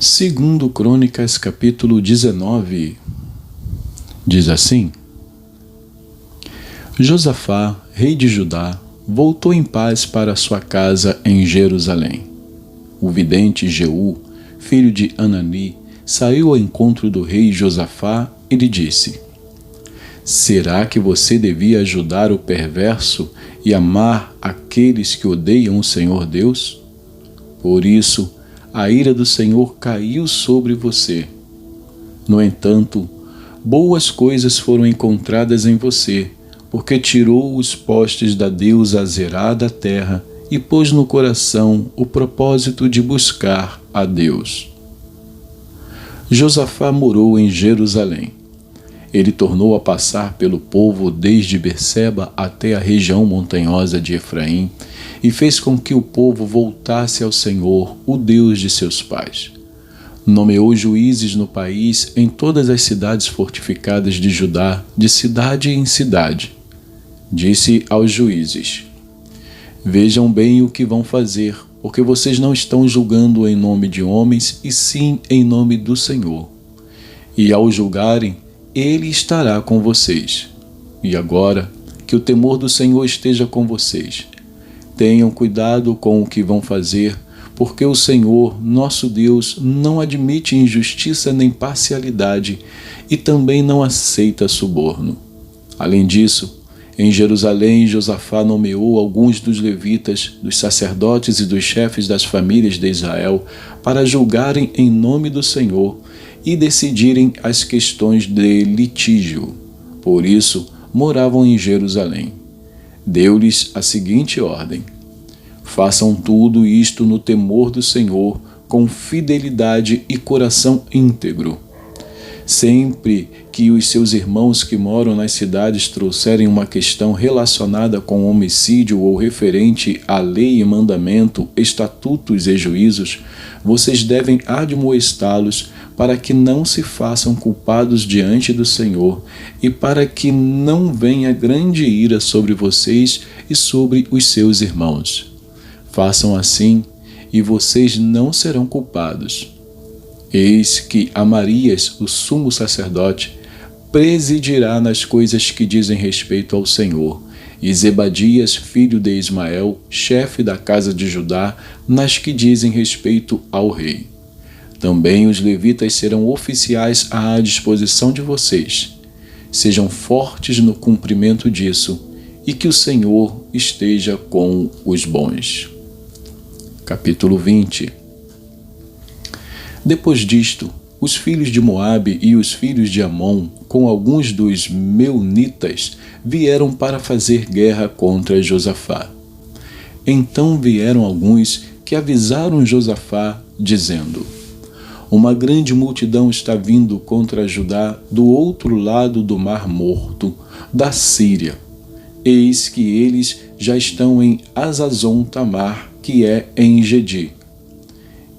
Segundo Crônicas, capítulo 19, diz assim: Josafá, rei de Judá, voltou em paz para sua casa em Jerusalém. O vidente Jeú, filho de Anani, saiu ao encontro do rei Josafá e lhe disse: Será que você devia ajudar o perverso e amar aqueles que odeiam o Senhor Deus? Por isso, a ira do Senhor caiu sobre você. No entanto, boas coisas foram encontradas em você, porque tirou os postes da deusa Azerá da terra e pôs no coração o propósito de buscar a Deus. Josafá morou em Jerusalém. Ele tornou a passar pelo povo desde Berseba até a região montanhosa de Efraim e fez com que o povo voltasse ao Senhor, o Deus de seus pais. Nomeou juízes no país em todas as cidades fortificadas de Judá, de cidade em cidade. Disse aos juízes: Vejam bem o que vão fazer, porque vocês não estão julgando em nome de homens, e sim em nome do Senhor. E ao julgarem, Ele estará com vocês. E agora, que o temor do Senhor esteja com vocês. Tenham cuidado com o que vão fazer, porque o Senhor, nosso Deus, não admite injustiça nem parcialidade e também não aceita suborno. Além disso, em Jerusalém, Josafá nomeou alguns dos levitas, dos sacerdotes e dos chefes das famílias de Israel para julgarem em nome do Senhor e decidirem as questões de litígio. Por isso, moravam em Jerusalém. Deu-lhes a seguinte ordem: façam tudo isto no temor do Senhor, com fidelidade e coração íntegro. Sempre que os seus irmãos que moram nas cidades trouxerem uma questão relacionada com homicídio ou referente à lei e mandamento, estatutos e juízos, vocês devem admoestá-los para que não se façam culpados diante do Senhor e para que não venha grande ira sobre vocês e sobre os seus irmãos. Façam assim e vocês não serão culpados. Eis que Amarias, o sumo sacerdote, presidirá nas coisas que dizem respeito ao Senhor, e Zebadias, filho de Ismael, chefe da casa de Judá, nas que dizem respeito ao rei. Também os levitas serão oficiais à disposição de vocês. Sejam fortes no cumprimento disso, e que o Senhor esteja com os bons. Capítulo 20. Depois disto, os filhos de Moabe e os filhos de Amon, com alguns dos meunitas, vieram para fazer guerra contra Josafá. Então vieram alguns que avisaram Josafá, dizendo: Uma grande multidão está vindo contra Judá do outro lado do Mar Morto, da Síria. Eis que eles já estão em Hazazon Tamar, que é em Engedi.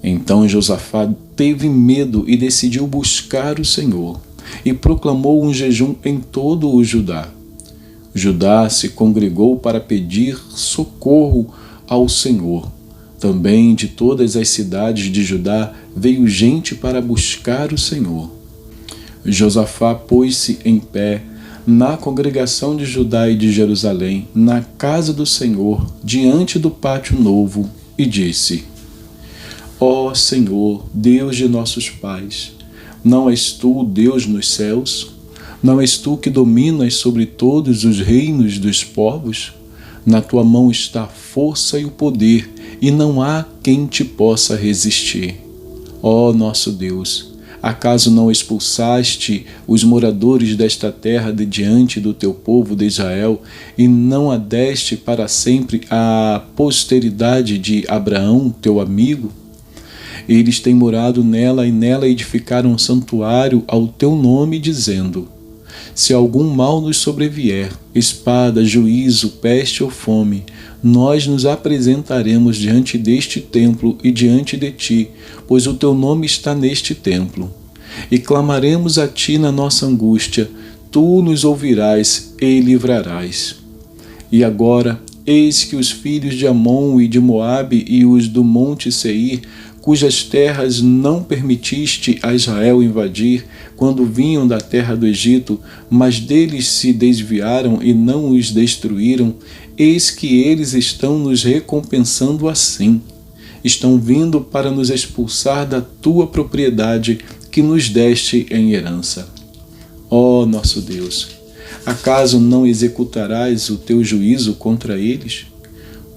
Então Josafá teve medo e decidiu buscar o Senhor, e proclamou um jejum em todo o Judá. Judá se congregou para pedir socorro ao Senhor. Também de todas as cidades de Judá veio gente para buscar o Senhor. Josafá pôs-se em pé na congregação de Judá e de Jerusalém, na casa do Senhor, diante do pátio novo, e disse: Ó Senhor, Deus de nossos pais, não és tu o Deus nos céus? Não és tu que dominas sobre todos os reinos dos povos? Na tua mão está a força e o poder, e não há quem te possa resistir. Ó nosso Deus, acaso não expulsaste os moradores desta terra de diante do teu povo de Israel, e não a deste para sempre à posteridade de Abraão, teu amigo? Eles têm morado nela e nela edificaram um santuário ao teu nome, dizendo: Se algum mal nos sobrevier, espada, juízo, peste ou fome, nós nos apresentaremos diante deste templo e diante de ti, pois o teu nome está neste templo. e clamaremos a ti na nossa angústia, tu nos ouvirás e livrarás. E agora, eis que os filhos de Amon e de Moabe e os do monte Seir, cujas terras não permitiste a Israel invadir, quando vinham da terra do Egito, mas deles se desviaram e não os destruíram, eis que eles estão nos recompensando assim. Estão vindo para nos expulsar da tua propriedade que nos deste em herança. Ó nosso Deus, acaso não executarás o teu juízo contra eles?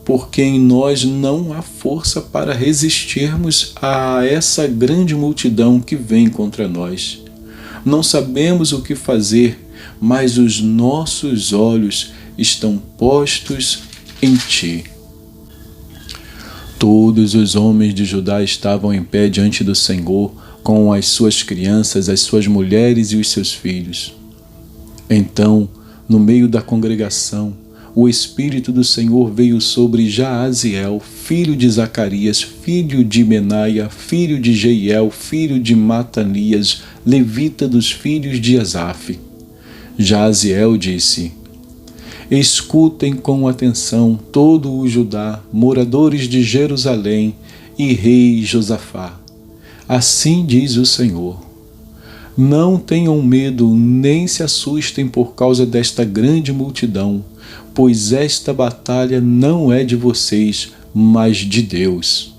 Porque em nós não há força para resistirmos a essa grande multidão que vem contra nós. Não sabemos o que fazer, mas os nossos olhos estão postos em ti. Todos os homens de Judá estavam em pé diante do Senhor, com as suas crianças, as suas mulheres e os seus filhos. Então, no meio da congregação, o Espírito do Senhor veio sobre Jaaziel, filho de Zacarias, filho de Benaia, filho de Jeiel, filho de Matanias, levita dos filhos de Asaf. Jaaziel disse: Escutem com atenção todo o Judá, moradores de Jerusalém e rei Josafá. Assim diz o Senhor: Não tenham medo nem se assustem por causa desta grande multidão, pois esta batalha não é de vocês, mas de Deus.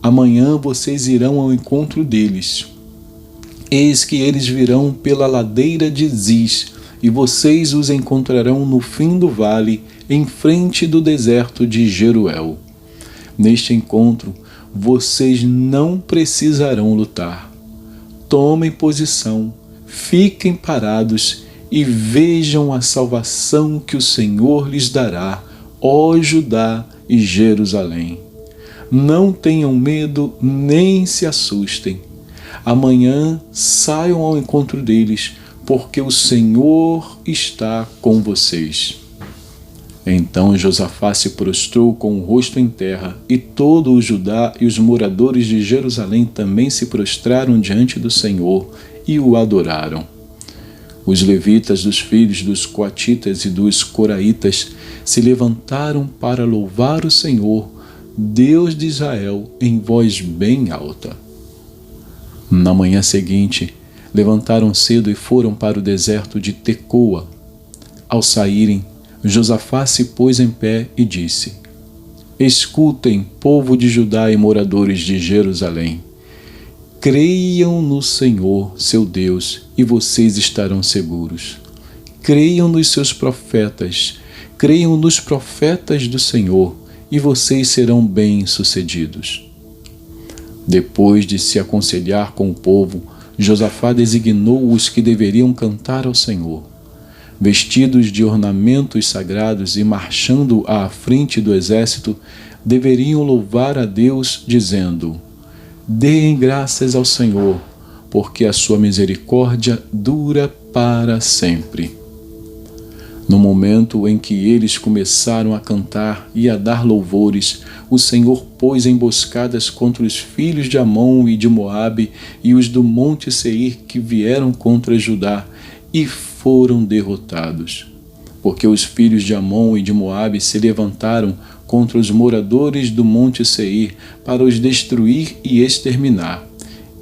Amanhã vocês irão ao encontro deles. Eis que eles virão pela ladeira de Ziz, e vocês os encontrarão no fim do vale, em frente do deserto de Jeruel. Neste encontro, vocês não precisarão lutar. Tomem posição, fiquem parados e vejam a salvação que o Senhor lhes dará, ó Judá e Jerusalém. Não tenham medo nem se assustem. Amanhã saiam ao encontro deles, porque o Senhor está com vocês. Então Josafá se prostrou com o rosto em terra, e todo o Judá e os moradores de Jerusalém também se prostraram diante do Senhor e o adoraram. Os levitas dos filhos dos coatitas e dos coraitas se levantaram para louvar o Senhor, Deus de Israel, em voz bem alta. Na manhã seguinte, levantaram cedo e foram para o deserto de Tecoa. Ao saírem, Josafá se pôs em pé e disse: Escutem, povo de Judá e moradores de Jerusalém. Creiam no Senhor, seu Deus, e vocês estarão seguros. Creiam nos seus profetas, creiam nos profetas do Senhor, e vocês serão bem-sucedidos. Depois de se aconselhar com o povo, Josafá designou os que deveriam cantar ao Senhor. Vestidos de ornamentos sagrados e marchando à frente do exército, deveriam louvar a Deus, dizendo: Deem graças ao Senhor, porque a sua misericórdia dura para sempre. No momento em que eles começaram a cantar e a dar louvores, o Senhor pôs emboscadas contra os filhos de Amon e de Moabe e os do monte Seir que vieram contra Judá, e foram derrotados. Porque os filhos de Amon e de Moabe se levantaram contra os moradores do monte Seir para os destruir e exterminar.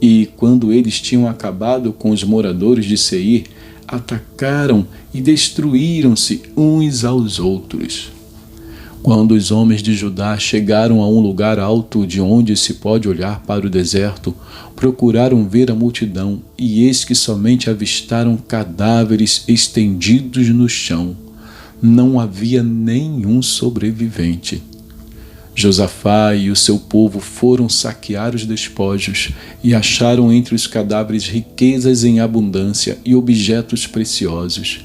E quando eles tinham acabado com os moradores de Seir, atacaram e destruíram-se uns aos outros. Quando os homens de Judá chegaram a um lugar alto de onde se pode olhar para o deserto, procuraram ver a multidão, e eis que somente avistaram cadáveres estendidos no chão. Não havia nenhum sobrevivente. Josafá e o seu povo foram saquear os despojos e acharam entre os cadáveres riquezas em abundância e objetos preciosos.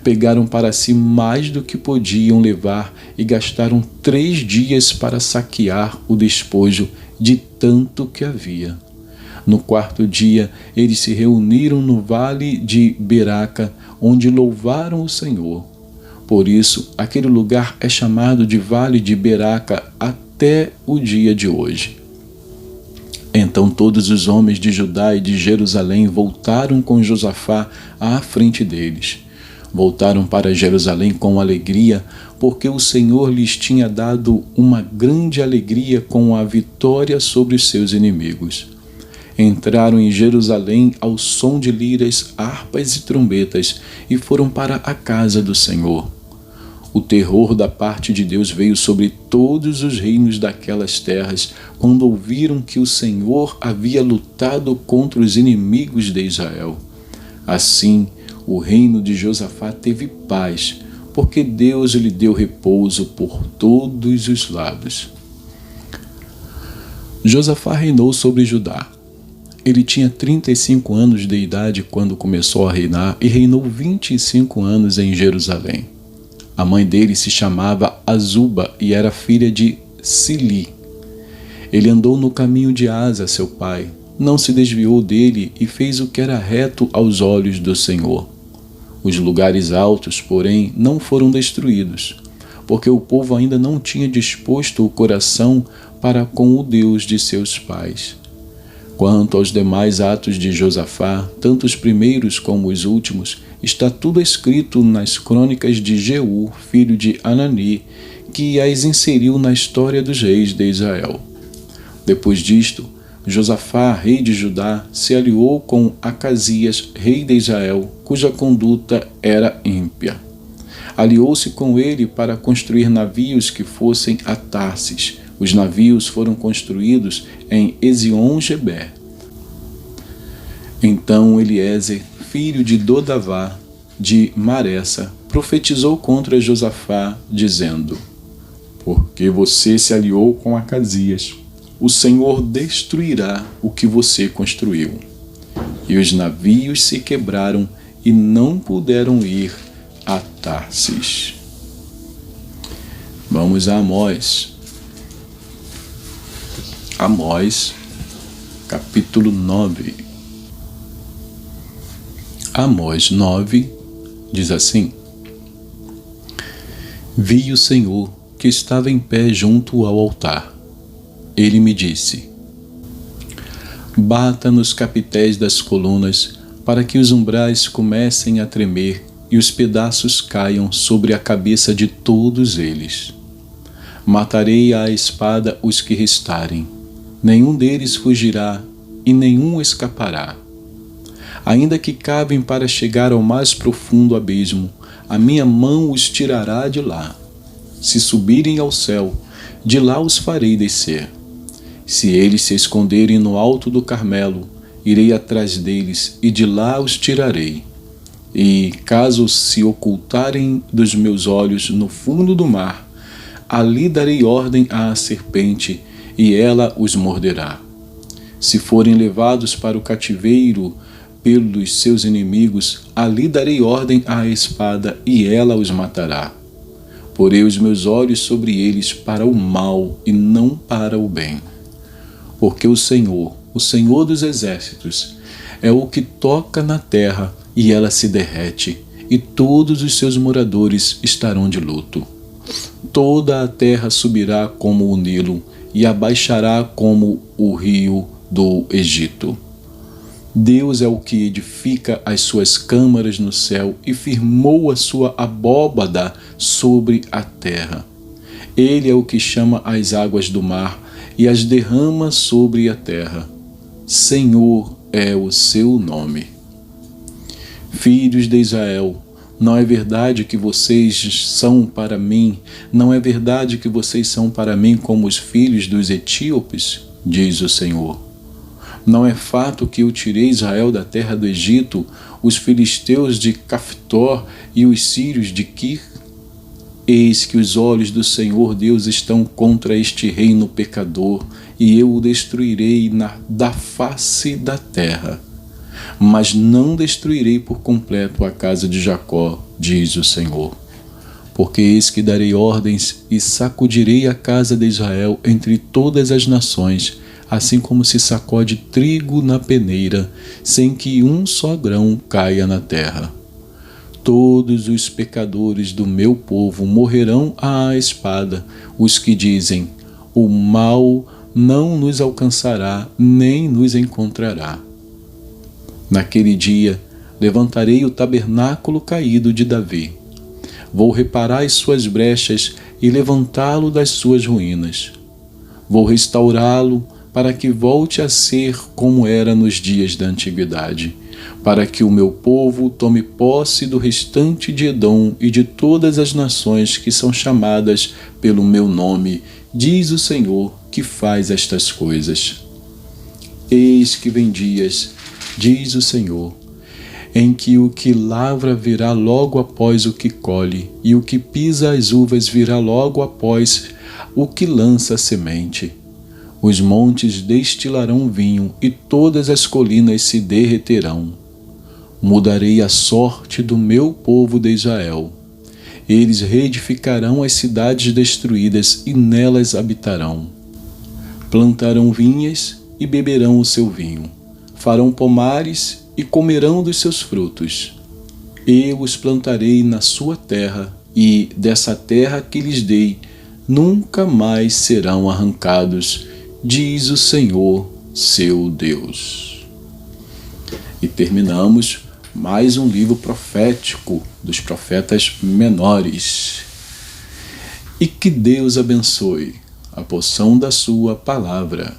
Pegaram para si mais do que podiam levar e gastaram 3 dias para saquear o despojo de tanto que havia. No 4º dia, eles se reuniram no vale de Beraca, onde louvaram o Senhor. Por isso, aquele lugar é chamado de Vale de Beraca até o dia de hoje. Então todos os homens de Judá e de Jerusalém voltaram com Josafá à frente deles. Voltaram para Jerusalém com alegria, porque o Senhor lhes tinha dado uma grande alegria com a vitória sobre os seus inimigos. Entraram em Jerusalém ao som de liras, harpas e trombetas e foram para a casa do Senhor. O terror da parte de Deus veio sobre todos os reinos daquelas terras, quando ouviram que o Senhor havia lutado contra os inimigos de Israel. Assim, o reino de Josafá teve paz, porque Deus lhe deu repouso por todos os lados. Josafá reinou sobre Judá. Ele tinha 35 anos de idade quando começou a reinar e reinou 25 anos em Jerusalém. A mãe dele se chamava Azuba e era filha de Sili. Ele andou no caminho de Asa, seu pai, não se desviou dele e fez o que era reto aos olhos do Senhor. Os lugares altos, porém, não foram destruídos, porque o povo ainda não tinha disposto o coração para com o Deus de seus pais. Quanto aos demais atos de Josafá, tanto os primeiros como os últimos, está tudo escrito nas crônicas de Jeú, filho de Anani, que as inseriu na história dos reis de Israel. Depois disto, Josafá, rei de Judá, se aliou com Acasias, rei de Israel, cuja conduta era ímpia. Aliou-se com ele para construir navios que fossem a Tarsis. Os navios foram construídos em Ezion-Geber. Então Eliezer, filho de Dodavá, de Maressa, profetizou contra Josafá, dizendo: porque você se aliou com Acasias, o Senhor destruirá o que você construiu. E os navios se quebraram e não puderam ir a Tarsis. Vamos a Amós. Amós, capítulo 9. Amós 9 diz assim: vi o Senhor que estava em pé junto ao altar. Ele me disse: bata nos capitéis das colunas, para que os umbrais comecem a tremer e os pedaços caiam sobre a cabeça de todos eles. Matarei à espada os que restarem, nenhum deles fugirá e nenhum escapará. Ainda que cavem para chegar ao mais profundo abismo, a minha mão os tirará de lá. Se subirem ao céu, de lá os farei descer. Se eles se esconderem no alto do Carmelo, irei atrás deles e de lá os tirarei. E, caso se ocultarem dos meus olhos no fundo do mar, ali darei ordem à serpente, e ela os morderá. Se forem levados para o cativeiro pelos seus inimigos, ali darei ordem à espada, e ela os matará. Porei os meus olhos sobre eles para o mal e não para o bem. Porque o Senhor dos exércitos, é o que toca na terra, e ela se derrete, e todos os seus moradores estarão de luto. Toda a terra subirá como o Nilo, e abaixará como o rio do Egito. Deus é o que edifica as suas câmaras no céu e firmou a sua abóbada sobre a terra. Ele é o que chama as águas do mar e as derrama sobre a terra. Senhor é o seu nome. Filhos de Israel, não é verdade que vocês são para mim, não é verdade que vocês são para mim como os filhos dos etíopes? Diz o Senhor. Não é fato que eu tirei Israel da terra do Egito, os filisteus de Caftor e os sírios de Quir? Eis que os olhos do Senhor Deus estão contra este reino pecador, e eu o destruirei da face da terra. Mas não destruirei por completo a casa de Jacó, diz o Senhor. Porque eis que darei ordens e sacudirei a casa de Israel entre todas as nações, assim como se sacode trigo na peneira, sem que um só grão caia na terra. Todos os pecadores do meu povo morrerão à espada, os que dizem: o mal não nos alcançará nem nos encontrará. Naquele dia, levantarei o tabernáculo caído de Davi. Vou reparar as suas brechas e levantá-lo das suas ruínas. Vou restaurá-lo para que volte a ser como era nos dias da antiguidade, para que o meu povo tome posse do restante de Edom e de todas as nações que são chamadas pelo meu nome, diz o Senhor que faz estas coisas. Eis que vem dias, diz o Senhor, em que o que lavra virá logo após o que colhe, e o que pisa as uvas virá logo após o que lança a semente. Os montes destilarão vinho, e todas as colinas se derreterão. Mudarei a sorte do meu povo de Israel. Eles reedificarão as cidades destruídas e nelas habitarão. Plantarão vinhas e beberão o seu vinho. Farão pomares e comerão dos seus frutos. Eu os plantarei na sua terra, e dessa terra que lhes dei, nunca mais serão arrancados, diz o Senhor, seu Deus. E terminamos mais um livro profético dos profetas menores. E que Deus abençoe a porção da sua palavra.